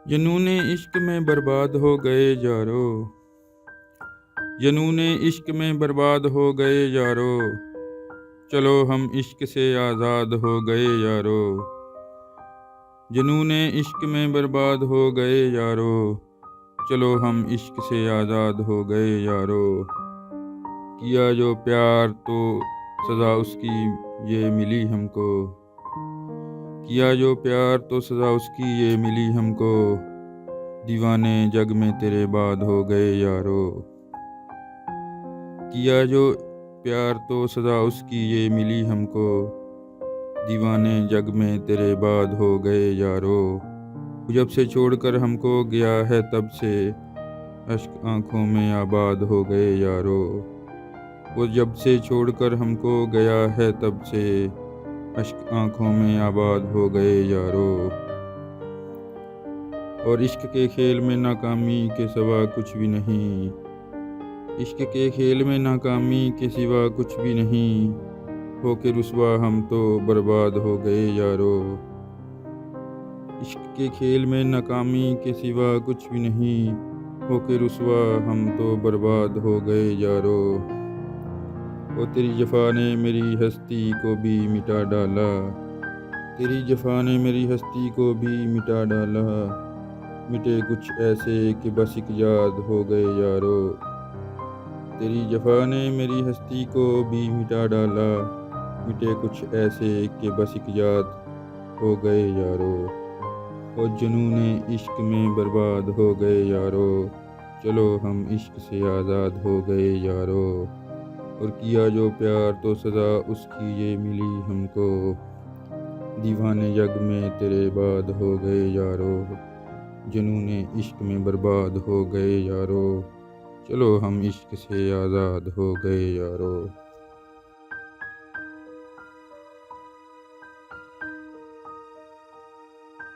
जुनूने इश्क में बर्बाद हो गए यारो, जुनूने इश्क में बर्बाद हो गए यारो। चलो हम इश्क से आज़ाद हो गए यारो। जुनूने इश्क में बर्बाद हो गए यारो। चलो हम इश्क से आज़ाद हो गए यारो। किया जो प्यार तो सज़ा उसकी ये मिली हमको। किया जो प्यार तो सज़ा उसकी ये मिली हमको। दीवाने जग में तेरे बाद हो गए यारो। किया जो प्यार तो सज़ा उसकी ये मिली हमको। दीवाने जग में तेरे बाद हो गए यारो। जब से छोड़कर हमको गया है तब से अश्क आँखों में आबाद हो गए यारो। वो जब से छोड़कर हमको गया है तब से अश्क आँखों में आबाद हो गए यारो। और इश्क के खेल में नाकामी के सिवा कुछ भी नहीं। इश्क के खेल में नाकामी के सिवा कुछ भी नहीं। होके रुसवा हम तो बर्बाद हो गए यारो। इश्क के खेल में नाकामी के सिवा कुछ भी नहीं। होके रुसवा हम तो बर्बाद हो गए यारो। ओ तेरी जफ़ा ने मेरी हस्ती को भी मिटा डाला। तेरी जफ़ा ने मेरी हस्ती को भी मिटा डाला। मिटे कुछ ऐसे कि बस एक याद हो गए यारो। तेरी जफ़ा ने मेरी हस्ती को भी मिटा डाला। मिटे कुछ ऐसे कि बस एक याद हो गए यारो। और जुनूने इश्क में बर्बाद हो गए यारो। चलो हम इश्क से आज़ाद हो गए यारो। और किया जो प्यार तो सज़ा उसकी ये मिली हमको। दीवाने जग में तेरे बाद हो गए यारो। जुनूने इश्क में बर्बाद हो गए यारो। चलो हम इश्क से आज़ाद हो गए यारो।